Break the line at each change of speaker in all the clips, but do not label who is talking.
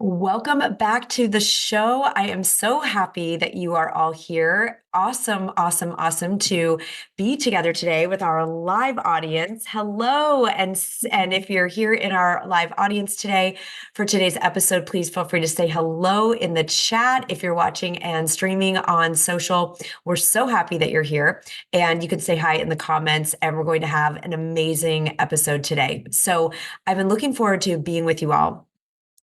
Welcome back to the show. I am so happy that you are all here. Awesome, awesome, awesome to be together today with our live audience. Hello, and if you're here in our live audience today for today's episode, please feel free to say hello in the chat. If you're watching and streaming on social, we're so happy that you're here, and you can say hi in the comments. And we're going to have an amazing episode today. So I've been looking forward to being with you all,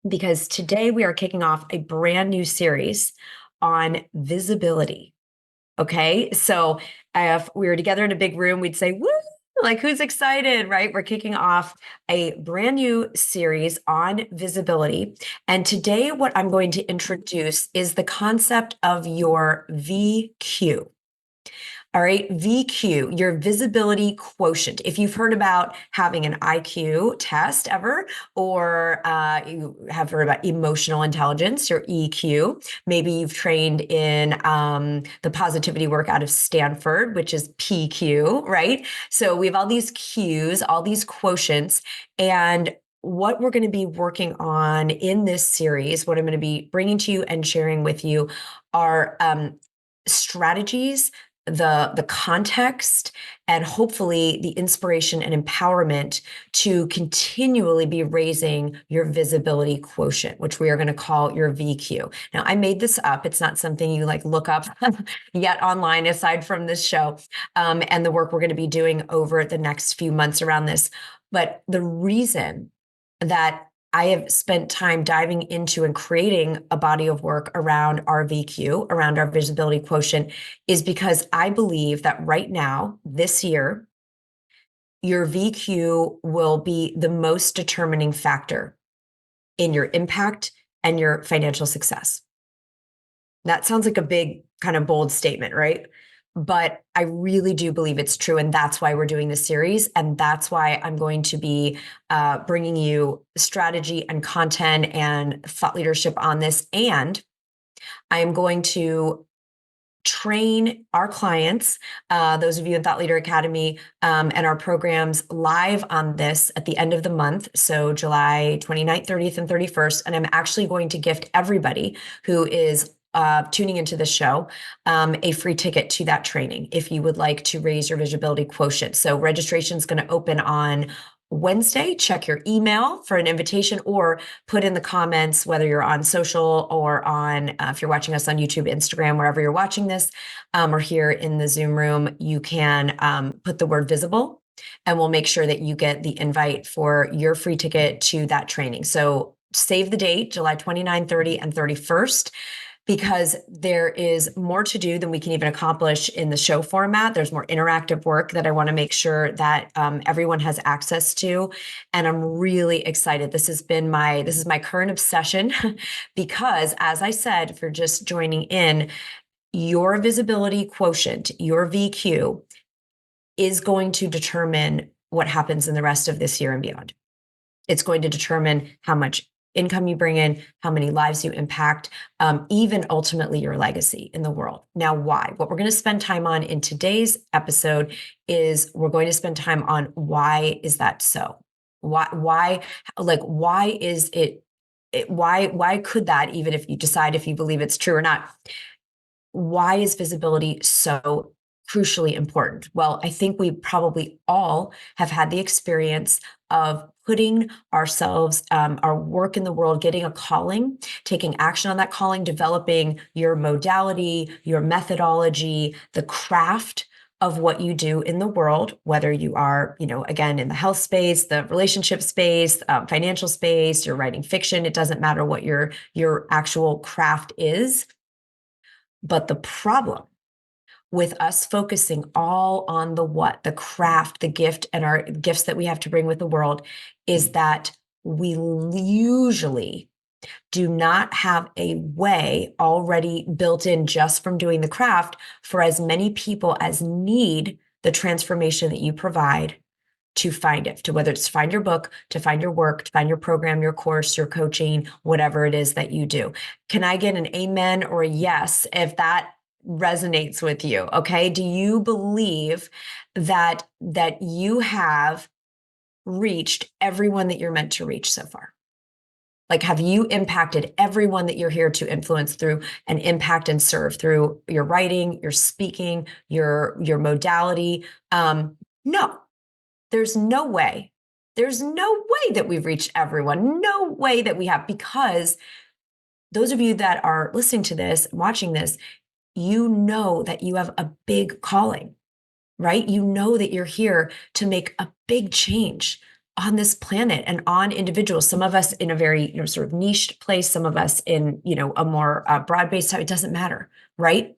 because today we are kicking off a brand new series on visibility. Okay. So if we were together in a big room, we'd say, woo, like who's excited, right? We're kicking off a brand new series on visibility. And today, what I'm going to introduce is the concept of your VQ. All right, VQ, your visibility quotient. If you've heard about having an IQ test ever, or you have heard about emotional intelligence, your EQ, maybe you've trained in the positivity work out of Stanford, which is PQ, right? So we have all these Qs, all these quotients, and what we're going to be working on in this series, what I'm going to be bringing to you and sharing with you are strategies, the context, and hopefully the inspiration and empowerment to continually be raising your visibility quotient, which we are going to call your VQ. Now, I made this up. It's not something you like look up yet online aside from this show, and the work we're going to be doing over the next few months around this. But the reason that I have spent time diving into and creating a body of work around our VQ, around our visibility quotient, is because I believe that right now, this year, your VQ will be the most determining factor in your impact and your financial success. That sounds like a big, kind of bold statement, right? But I really do believe it's true. And that's why we're doing this series. And that's why I'm going to be bringing you strategy and content and thought leadership on this. And I am going to train our clients, those of you in Thought Leader Academy, and our programs live on this at the end of the month. So July 29th, 30th, and 31st. And I'm actually going to gift everybody who is tuning into the show a free ticket to that training if you would like to raise your visibility quotient. So registration is going to open on Wednesday. Check your email for an invitation, or put in the comments, whether you're on social or on, if you're watching us on YouTube, Instagram, wherever you're watching this, or here in the Zoom room, you can put the word visible, and we'll make sure that you get the invite for your free ticket to that training. So save the date, July 29, 30, and 31st. Because there is more to do than we can even accomplish in the show format. There's more interactive work that I want to make sure that everyone has access to. And I'm really excited. This is my current obsession because, as I said, if you're just joining in, your visibility quotient, your VQ, is going to determine what happens in the rest of this year and beyond. It's going to determine how much income you bring in, how many lives you impact, even ultimately your legacy in the world. Now, why? What we're going to spend time on in today's episode is we're going to spend time on why is that so? Why is why could that, even if you decide if you believe it's true or not, why is visibility so crucially important? Well, I think we probably all have had the experience of putting ourselves, our work in the world, getting a calling, taking action on that calling, developing your modality, your methodology, the craft of what you do in the world, whether you are, again, in the health space, the relationship space, financial space, you're writing fiction, it doesn't matter what your actual craft is. But the problem with us focusing all on the what, the craft, the gift, and our gifts that we have to bring with the world, is that we usually do not have a way already built in just from doing the craft for as many people as need the transformation that you provide to find it, to whether it's to find your book, to find your work, to find your program, your course, your coaching, whatever it is that you do. Can I get an amen or a yes if that resonates with you? Okay. Do you believe that you have reached everyone that you're meant to reach so far? Like, have you impacted everyone that you're here to influence through and impact and serve through your writing, your speaking, your modality? No, there's no way. There's no way that we've reached everyone. No way that we have, because those of you that are listening to this, watching this, you know that you have a big calling, right? You know that you're here to make a big change on this planet and on individuals. Some of us in a very, sort of niched place, some of us in, a more broad-based type. It doesn't matter, right?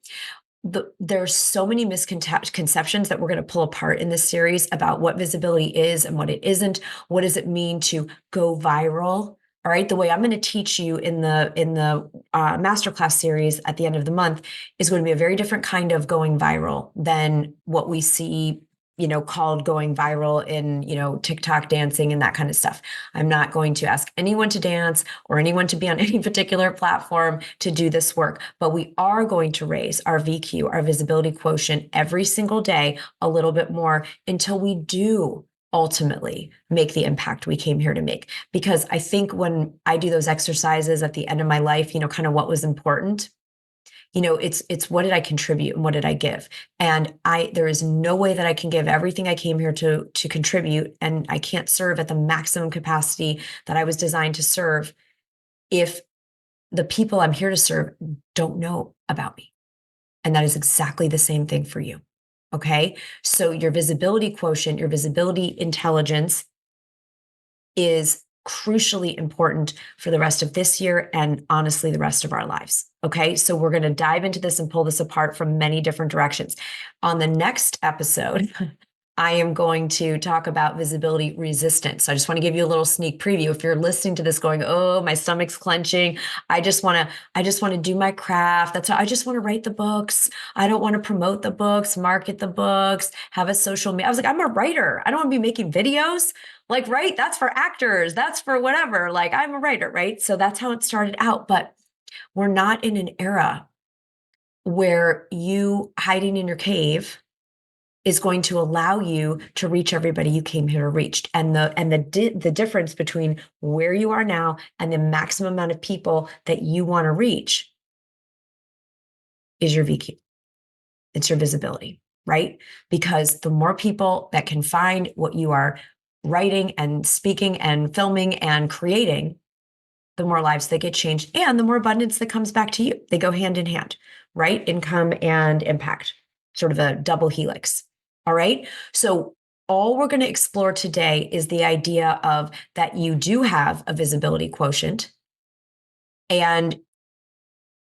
There's so many misconceptions that we're going to pull apart in this series about what visibility is and what it isn't. What does it mean to go viral? All right. The way I'm going to teach you in the masterclass series at the end of the month is going to be a very different kind of going viral than what we see, called going viral in, TikTok dancing and that kind of stuff. I'm not going to ask anyone to dance or anyone to be on any particular platform to do this work, but we are going to raise our VQ, our visibility quotient, every single day a little bit more until we do ultimately make the impact we came here to make. Because I think when I do those exercises at the end of my life, kind of what was important, it's what did I contribute and what did I give? And there is no way that I can give everything I came here to contribute, and I can't serve at the maximum capacity that I was designed to serve if the people I'm here to serve don't know about me. And that is exactly the same thing for you. Okay. So your visibility quotient, your visibility intelligence is crucially important for the rest of this year and honestly, the rest of our lives. Okay. So we're going to dive into this and pull this apart from many different directions. On the next episode, I am going to talk about visibility resistance. So I just want to give you a little sneak preview. If you're listening to this going, oh, my stomach's clenching. I just want to do my craft. I just want to write the books. I don't want to promote the books, market the books, have a social media. I was like, I'm a writer. I don't want to be making videos. Like, right? That's for actors. That's for whatever. Like, I'm a writer, right? So that's how it started out. But we're not in an era where you hiding in your cave is going to allow you to reach everybody you came here to reach. And the difference between where you are now and the maximum amount of people that you want to reach is your VQ. It's your visibility, right? Because the more people that can find what you are writing and speaking and filming and creating, the more lives that get changed and the more abundance that comes back to you. They go hand in hand, right? Income and impact, sort of a double helix. All right. So all we're going to explore today is the idea of that you do have a visibility quotient, and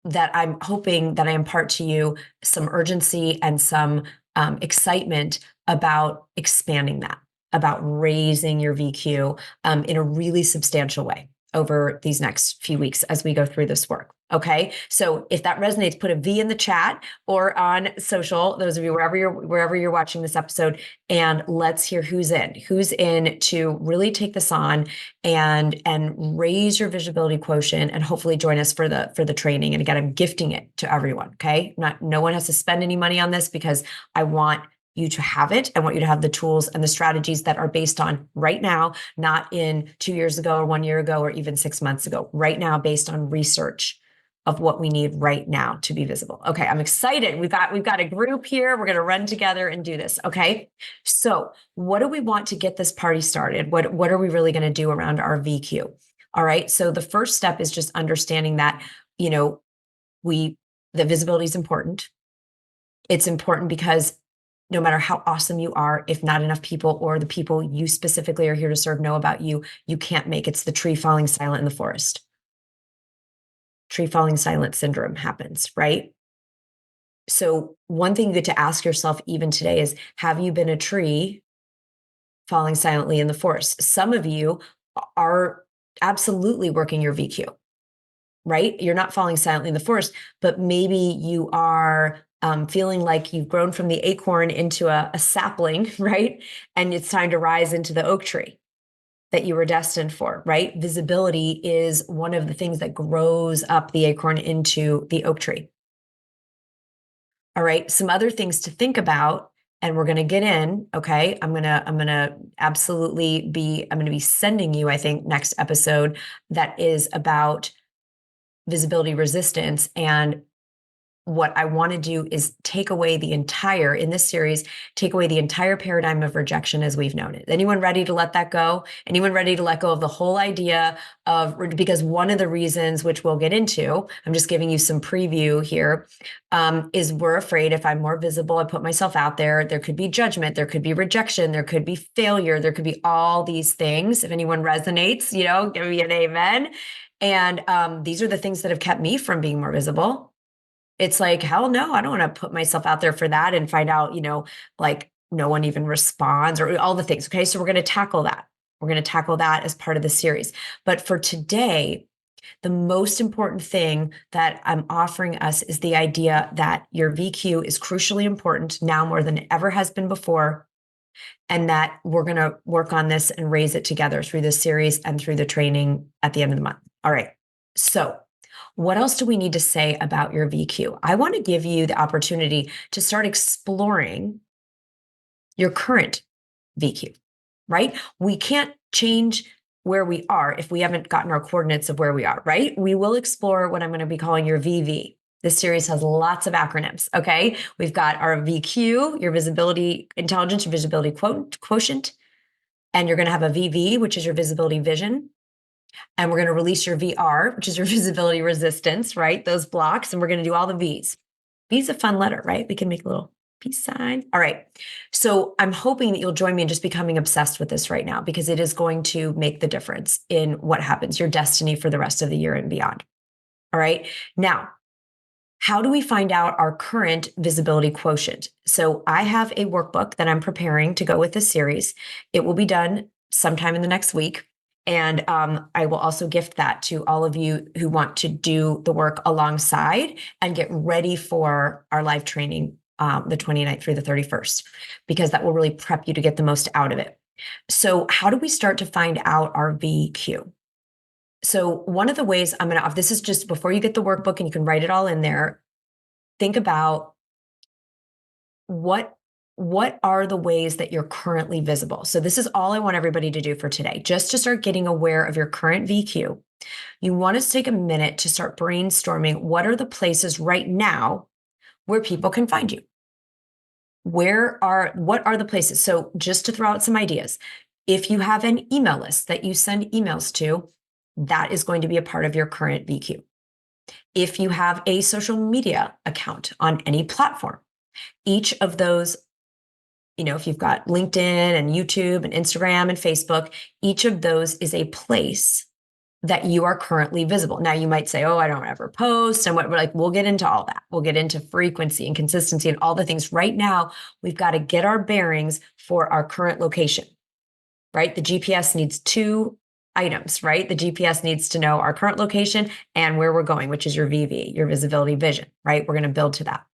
that I'm hoping that I impart to you some urgency and some excitement about expanding that, about raising your VQ in a really substantial way over these next few weeks as we go through this work. Okay. So if that resonates, put a V in the chat or on social, those of you wherever you're watching this episode, and let's hear who's in to really take this on and raise your visibility quotient and hopefully join us for the training. And again, I'm gifting it to everyone. Okay. No one has to spend any money on this because I want you to have it. I want you to have the tools and the strategies that are based on right now, not in 2 years ago or 1 year ago, or even 6 months ago, right now, based on research of what we need right now to be visible. Okay. I'm excited. We've got a group here. We're going to run together and do this. Okay. So what do we want to get this party started? What are we really going to do around our VQ? All right. So the first step is just understanding that, the visibility is important. It's important because no matter how awesome you are, if not enough people or the people you specifically are here to serve know about you, you can't make it's the tree falling silent in the forest. Tree falling silent syndrome happens, right? So one thing you get to ask yourself even today is, have you been a tree falling silently in the forest? Some of you are absolutely working your VQ, right? You're not falling silently in the forest, but maybe you are feeling like you've grown from the acorn into a sapling, right? And it's time to rise into the oak tree that you were destined for, right? Visibility is one of the things that grows up the acorn into the oak tree. All right. Some other things to think about and we're going to get in. Okay. I'm going to absolutely I'm going to be sending you, I think, next episode that is about visibility resistance. And what I want to do is take away in this series, take away the entire paradigm of rejection as we've known it. Anyone ready to let that go? Anyone ready to let go of the whole idea of, because one of the reasons, which we'll get into, I'm just giving you some preview here, is we're afraid if I'm more visible, I put myself out there could be judgment, there could be rejection, there could be failure, there could be all these things. If anyone resonates, give me an amen. And these are the things that have kept me from being more visible. It's like, hell no, I don't want to put myself out there for that and find out, like no one even responds or all the things. Okay. So we're going to tackle that. We're going to tackle that as part of the series. But for today, the most important thing that I'm offering us is the idea that your VQ is crucially important now more than it ever has been before. And that we're going to work on this and raise it together through this series and through the training at the end of the month. All right. So what else do we need to say about your VQ? I want to give you the opportunity to start exploring your current VQ, right? We can't change where we are if we haven't gotten our coordinates of where we are, right? We will explore what I'm going to be calling your VV. This series has lots of acronyms, okay? We've got our VQ, your visibility intelligence, your visibility quotient, and you're going to have a VV, which is your visibility vision. And we're going to release your VR, which is your visibility resistance, right? Those blocks. And we're going to do all the V's. V is a fun letter, right? We can make a little peace sign. All right. So I'm hoping that you'll join me in just becoming obsessed with this right now, because it is going to make the difference in what happens, your destiny for the rest of the year and beyond. All right. Now, how do we find out our current visibility quotient? So I have a workbook that I'm preparing to go with this series. It will be done sometime in the next week. And I will also gift that to all of you who want to do the work alongside and get ready for our live training the 29th through the 31st, because that will really prep you to get the most out of it. So how do we start to find out our VQ? So one of the ways this is just before you get the workbook and you can write it all in there, think about what are the ways that you're currently visible. So this is all I want everybody to do for today, just to start getting aware of your current VQ. You want to take a minute to start brainstorming what are the places right now where people can find you? What are the places? So just to throw out some ideas, if you have an email list that you send emails to, that is going to be a part of your current VQ. If you have a social media account on any platform, each of those, if you've got LinkedIn and YouTube and Instagram and Facebook, each of those is a place that you are currently visible. Now you might say, oh, I don't ever post. And we'll get into all that. We'll get into frequency and consistency and all the things. Right now, we've got to get our bearings for our current location, right? The GPS needs two items, right? The GPS needs to know our current location and where we're going, which is your VV, your visibility vision, right? We're going to build to that.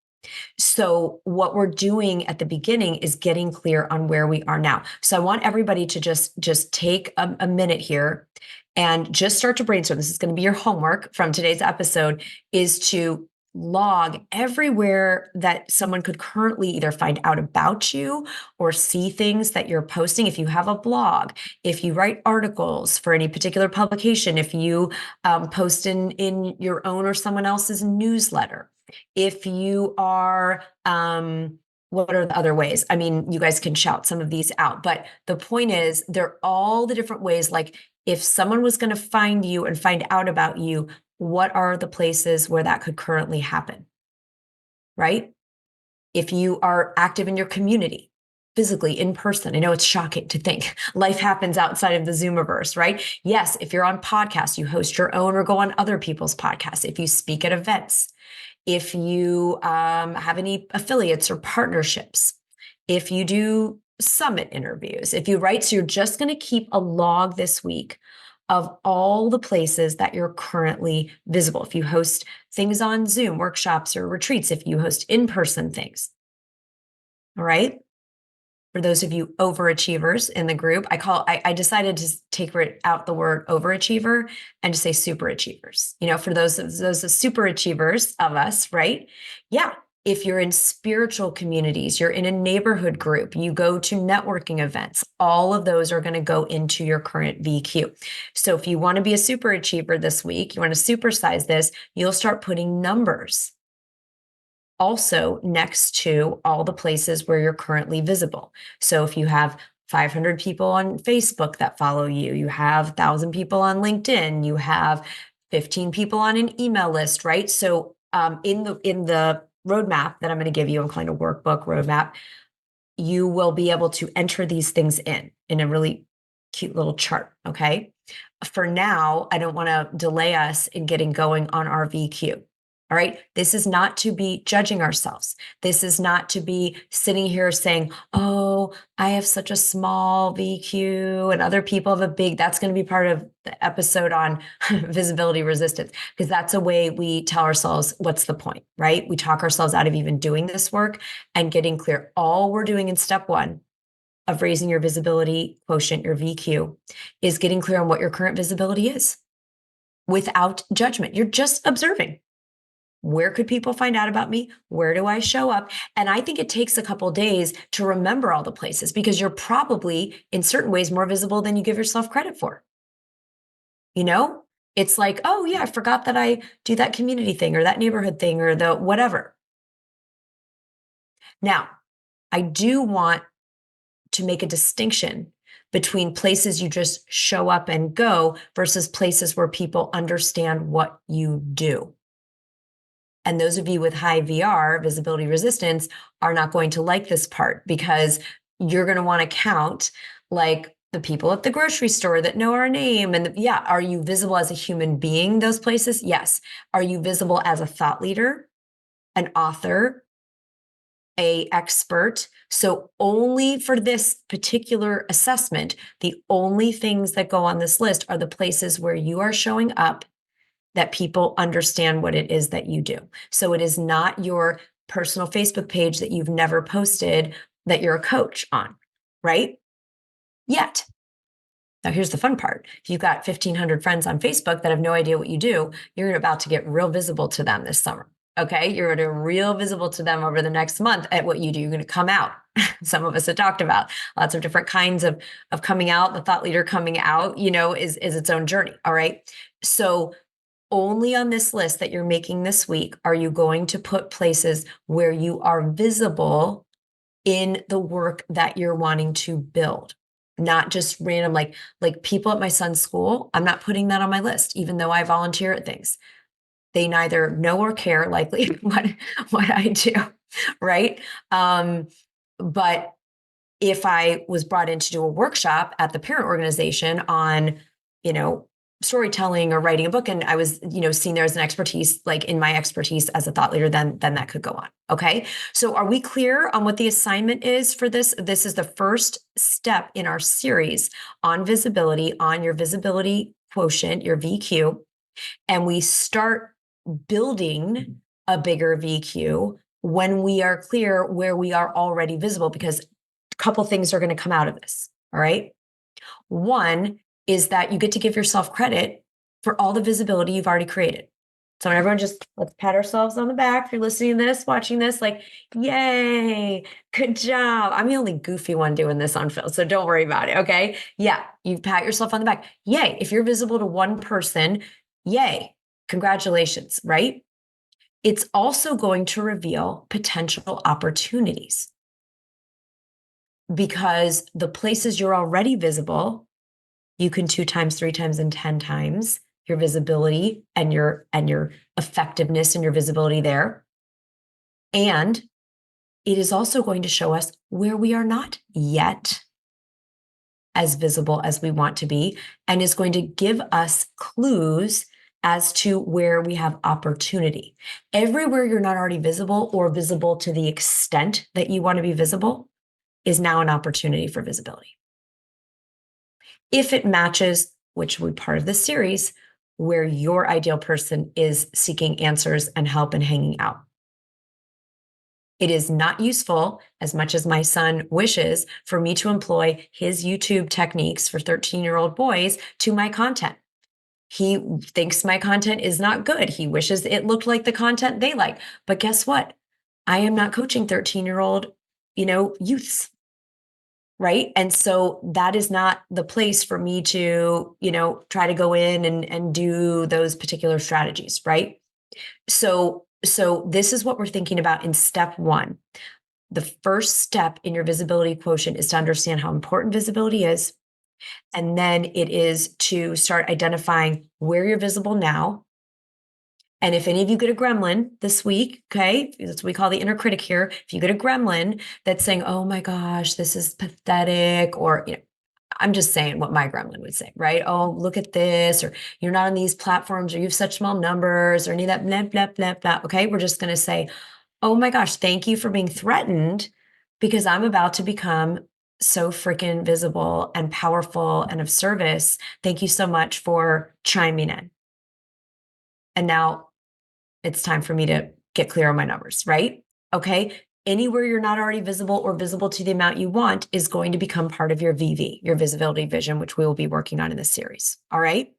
So what we're doing at the beginning is getting clear on where we are now. So I want everybody to just take a minute here and just start to brainstorm. This is going to be your homework from today's episode, is to log everywhere that someone could currently either find out about you or see things that you're posting. If you have a blog, if you write articles for any particular publication, if you post in your own or someone else's newsletter, if you are, what are the other ways? I mean, you guys can shout some of these out, but the point is they're all the different ways. Like if someone was going to find you and find out about you, what are the places where that could currently happen, right? If you are active in your community, physically in person, I know it's shocking to think life happens outside of the Zoomiverse, right? Yes, if you're on podcasts, you host your own or go on other people's podcasts. If you speak at events, if you have any affiliates or partnerships, if you do summit interviews, if you write, so you're just going to keep a log this week of all the places that you're currently visible. If you host things on Zoom, workshops or retreats, if you host in-person things. All right. For those of you overachievers in the group, I decided to take out the word overachiever and to say super achievers. For those super achievers of us, right? Yeah. If you're in spiritual communities, you're in a neighborhood group, you go to networking events, all of those are going to go into your current VQ. So if you want to be a super achiever this week, you want to supersize this, you'll start putting numbers also next to all the places where you're currently visible. So if you have 500 people on Facebook that follow you, you have 1,000 people on LinkedIn, you have 15 people on an email list, right? So in the roadmap that I'm going to give you, I'm calling a workbook roadmap, you will be able to enter these things in a really cute little chart. Okay. For now, I don't want to delay us in getting going on our VQ. All right. This is not to be judging ourselves. This is not to be sitting here saying, oh, I have such a small VQ and other people have a big. That's going to be part of the episode on visibility resistance, because that's a way we tell ourselves, what's the point, right? We talk ourselves out of even doing this work and getting clear. All we're doing in step one of raising your visibility quotient, your VQ, is getting clear on what your current visibility is without judgment. You're just observing. Where could people find out about me? Where do I show up? And I think it takes a couple days to remember all the places, because you're probably in certain ways more visible than you give yourself credit for. You know, it's like, oh yeah, I forgot that I do that community thing or that neighborhood thing or the whatever. Now, I do want to make a distinction between places you just show up and go versus places where people understand what you do. And those of you with high VR, visibility resistance, are not going to like this part, because you're going to want to count like the people at the grocery store that know our name. And yeah, are you visible as a human being, those places? Yes. Are you visible as a thought leader, an author, a expert? So only for this particular assessment, the only things that go on this list are the places where you are showing up that people understand what it is that you do. So it is not your personal Facebook page that you've never posted that you're a coach on, right? Yet. Now, here's the fun part. If you've got 1,500 friends on Facebook that have no idea what you do, you're about to get real visible to them this summer. Okay. You're going to real visible to them over the next month at what you do. You're going to come out. Some of us have talked about lots of different kinds of coming out. The thought leader coming out, is its own journey. All right. So only on this list that you're making this week are you going to put places where you are visible in the work that you're wanting to build, not just random, like people at my son's school. I'm not putting that on my list, even though I volunteer at things. They neither know or care likely what I do, right? But if I was brought in to do a workshop at the parent organization on, storytelling or writing a book, and I was, seen there as an expertise, like in my expertise as a thought leader, then that could go on. Okay. So are we clear on what the assignment is for this? This is the first step in our series on visibility, on your visibility quotient, your VQ. And we start building a bigger VQ when we are clear where we are already visible, because a couple things are going to come out of this. All right. One is that you get to give yourself credit for all the visibility you've already created. So everyone, just let's pat ourselves on the back. If you're listening to this, watching this, like, yay, good job. I'm the only goofy one doing this on Phil, so don't worry about it. Okay. Yeah. You pat yourself on the back. Yay. If you're visible to one person, yay. Congratulations, right? It's also going to reveal potential opportunities, because the places you're already visible, you can 2 times, 3 times, and 10 times your visibility and your effectiveness and your visibility there. And it is also going to show us where we are not yet as visible as we want to be, and is going to give us clues as to where we have opportunity. Everywhere you're not already visible, or visible to the extent that you want to be visible, is now an opportunity for visibility. If it matches, which will be part of this series, where your ideal person is seeking answers and help and hanging out. It is not useful, as much as my son wishes, for me to employ his YouTube techniques for 13-year-old boys to my content. He thinks my content is not good. He wishes it looked like the content they like. But guess what? I am not coaching 13-year-old, youths. Right. And so that is not the place for me to, try to go in and do those particular strategies. Right. So this is what we're thinking about in step one. The first step in your visibility quotient is to understand how important visibility is. And then it is to start identifying where you're visible now. And if any of you get a gremlin this week, okay, that's what we call the inner critic here. If you get a gremlin that's saying, oh my gosh, this is pathetic, or, I'm just saying what my gremlin would say, right? Oh, look at this, or you're not on these platforms, or you have such small numbers, or any of that blah, blah, blah, blah. Okay, we're just going to say, oh my gosh, thank you for being threatened because I'm about to become so freaking visible and powerful and of service. Thank you so much for chiming in. And now it's time for me to get clear on my numbers, right? Okay. Anywhere you're not already visible or visible to the amount you want is going to become part of your VV, your visibility vision, which we will be working on in this series. All right.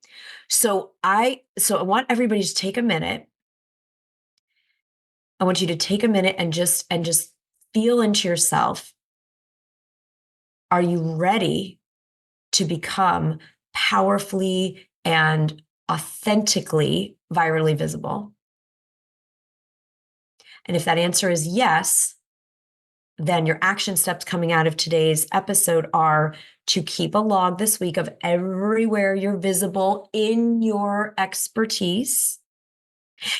So I want everybody to take a minute. I want you to take a minute and just feel into yourself. Are you ready to become powerfully and authentically virally visible? And if that answer is yes, then your action steps coming out of today's episode are to keep a log this week of everywhere you're visible in your expertise.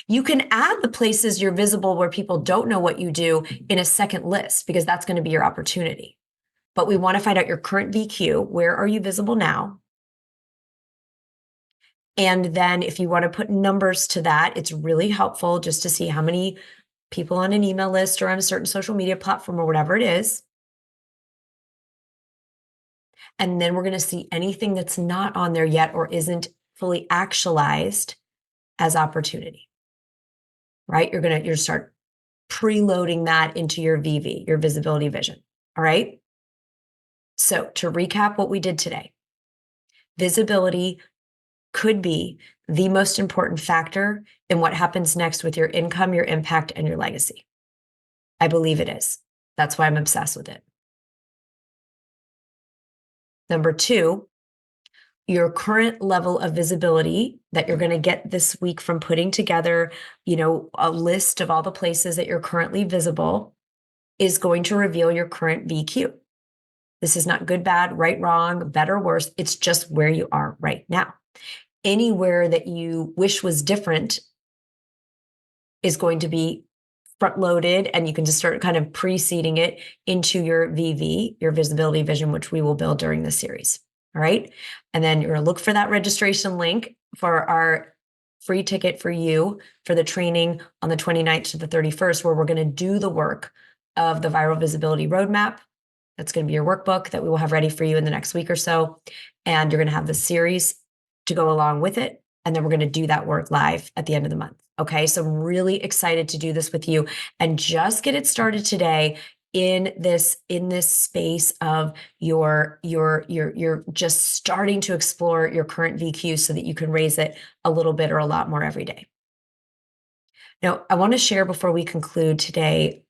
You can add the places you're visible where people don't know what you do in a second list, because that's going to be your opportunity. But we want to find out your current VQ. Where are you visible now? And then if you want to put numbers to that, it's really helpful just to see how many people on an email list or on a certain social media platform or whatever it is. And then we're going to see anything that's not on there yet or isn't fully actualized as opportunity, right? You're start preloading that into your VV, your visibility vision. All right. So to recap what we did today, visibility could be the most important factor in what happens next with your income, your impact, and your legacy. I believe it is. That's why I'm obsessed with it. Number two, your current level of visibility that you're going to get this week from putting together, a list of all the places that you're currently visible is going to reveal your current VQ. This is not good, bad, right, wrong, better, worse. It's just where you are right now. Anywhere that you wish was different is going to be front loaded, and you can just start kind of preceding it into your VV, your visibility vision, which we will build during this series. All right. And then you're going to look for that registration link for our free ticket for you for the training on the 29th to the 31st, where we're going to do the work of the viral visibility roadmap. That's going to be your workbook that we will have ready for you in the next week or so. And you're going to have the series to go along with it. And then we're going to do that work live at the end of the month. Okay. So I'm really excited to do this with you and just get it started today in this space of you're just starting to explore your current VQ so that you can raise it a little bit or a lot more every day. Now, I want to share before we conclude today,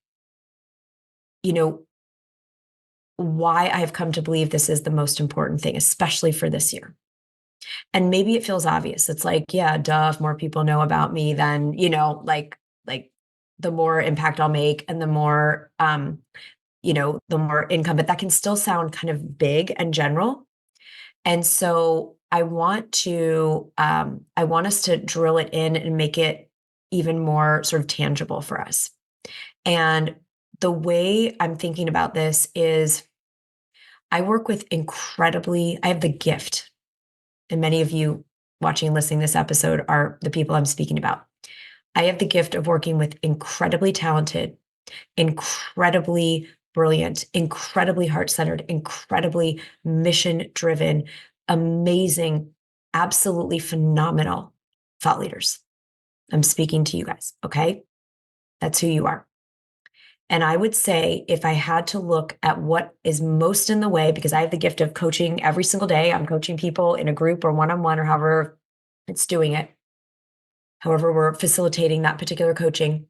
why I've come to believe this is the most important thing, especially for this year. And maybe it feels obvious. It's like, yeah, duh, if more people know about me, then, like the more impact I'll make and the more, the more income, but that can still sound kind of big and general. And so I want us to drill it in and make it even more sort of tangible for us. And the way I'm thinking about this is I work with I have the gift, and many of you watching and listening to this episode are the people I'm speaking about. I have the gift of working with incredibly talented, incredibly brilliant, incredibly heart-centered, incredibly mission-driven, amazing, absolutely phenomenal thought leaders. I'm speaking to you guys, okay? That's who you are. And I would say if I had to look at what is most in the way, because I have the gift of coaching every single day, I'm coaching people in a group or one-on-one or however it's doing it, however we're facilitating that particular coaching.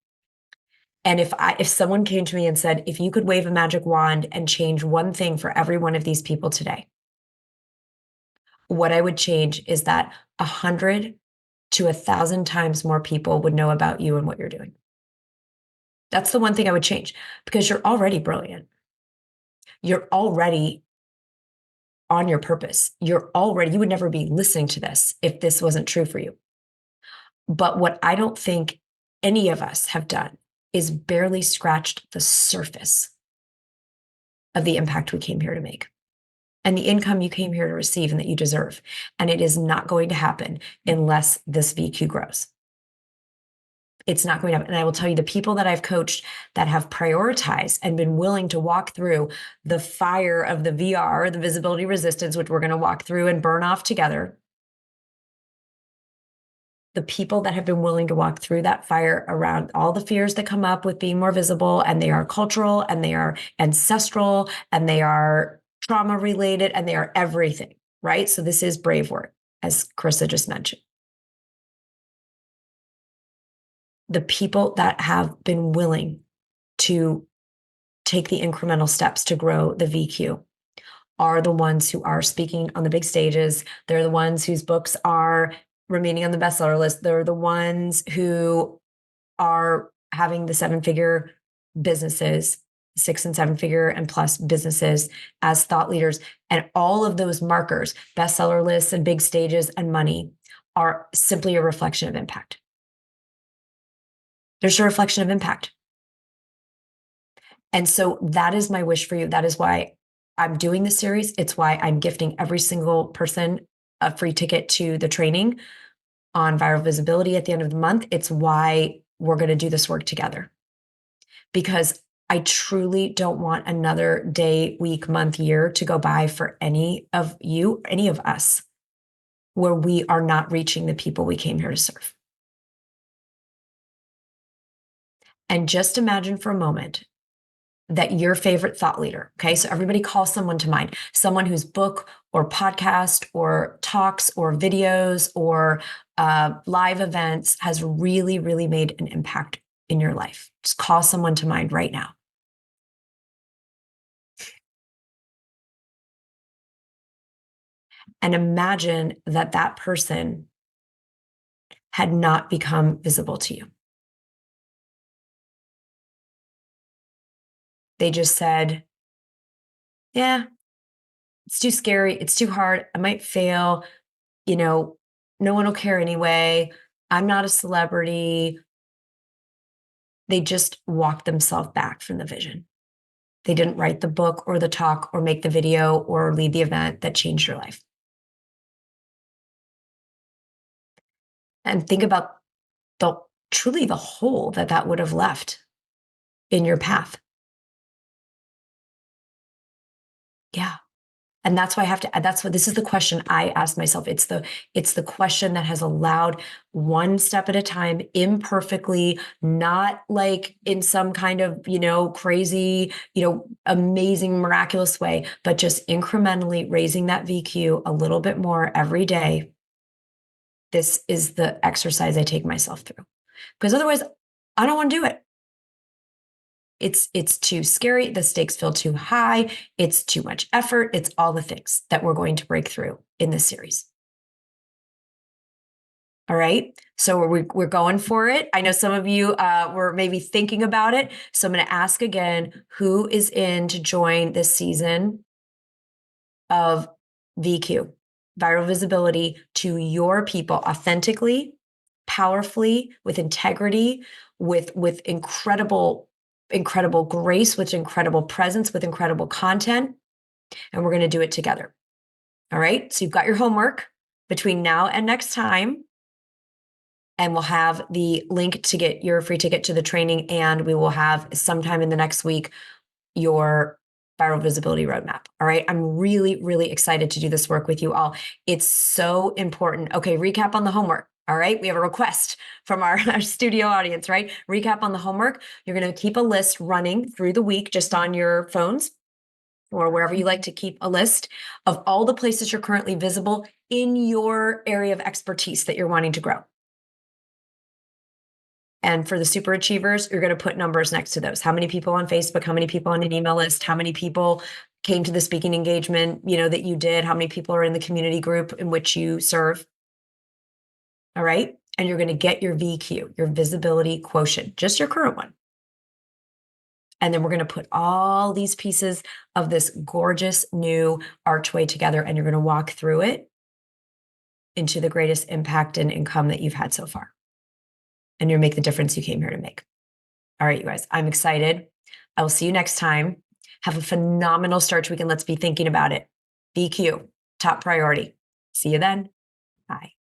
And if someone came to me and said, if you could wave a magic wand and change one thing for every one of these people today, what I would change is that 100 to 1,000 times more people would know about you and what you're doing. That's the one thing I would change, because you're already brilliant. You're already on your purpose. You would never be listening to this if this wasn't true for you. But what I don't think any of us have done is barely scratched the surface of the impact we came here to make and the income you came here to receive and that you deserve. And it is not going to happen unless this VQ grows. It's not going to happen. And I will tell you, the people that I've coached that have prioritized and been willing to walk through the fire of the VR, the visibility resistance, which we're going to walk through and burn off together. The people that have been willing to walk through that fire around all the fears that come up with being more visible, and they are cultural and they are ancestral and they are trauma related and they are everything, right? So this is brave work, as Carissa just mentioned. The people that have been willing to take the incremental steps to grow the VQ are the ones who are speaking on the big stages. They're the ones whose books are remaining on the bestseller list. They're the ones who are having the 7-figure businesses, 6 and 7-figure and plus businesses as thought leaders. And all of those markers, bestseller lists and big stages and money, are simply a reflection of impact. There's a reflection of impact. And so that is my wish for you. That is why I'm doing this series. It's why I'm gifting every single person a free ticket to the training on viral visibility at the end of the month. It's why we're going to do this work together, because I truly don't want another day, week, month, year to go by for any of you, any of us, where we are not reaching the people we came here to serve. And just imagine for a moment that your favorite thought leader, okay? So everybody call someone to mind, someone whose book or podcast or talks or videos or live events has really, really made an impact in your life. Just call someone to mind right now. And imagine that that person had not become visible to you. They just said, yeah, it's too scary. It's too hard. I might fail. No one will care anyway. I'm not a celebrity. They just walked themselves back from the vision. They didn't write the book or the talk or make the video or lead the event that changed your life. And think about truly the hole that would have left in your path. Yeah. And that's why this is the question I asked myself. It's the question that has allowed, one step at a time, imperfectly, not like in some kind of, crazy, amazing, miraculous way, but just incrementally raising that VQ a little bit more every day. This is the exercise I take myself through, because otherwise I don't want to do it. It's too scary. The stakes feel too high. It's too much effort. It's all the things that we're going to break through in this series. All right. So we're going for it. I know some of you were maybe thinking about it. So I'm going to ask again, who is in to join this season of VQ, viral visibility, to your people authentically, powerfully, with integrity, with incredible grace, with incredible presence, with incredible content. And we're going to do it together. All right. So you've got your homework between now and next time. And we'll have the link to get your free ticket to the training. And we will have sometime in the next week your viral visibility roadmap. All right. I'm really, really excited to do this work with you all. It's so important. Okay. Recap on the homework. All right. We have a request from our studio audience, right? Recap on the homework. You're going to keep a list running through the week, just on your phones or wherever you like to keep a list of all the places you're currently visible in your area of expertise that you're wanting to grow. And for the super achievers, you're going to put numbers next to those. How many people on Facebook? How many people on an email list? How many people came to the speaking engagement, that you did? How many people are in the community group in which you serve? All right. And you're going to get your VQ, your visibility quotient, just your current one. And then we're going to put all these pieces of this gorgeous new archway together, and you're going to walk through it into the greatest impact and income that you've had so far. And you'll make the difference you came here to make. All right, you guys, I'm excited. I will see you next time. Have a phenomenal start to week, and let's be thinking about it. VQ, top priority. See you then. Bye.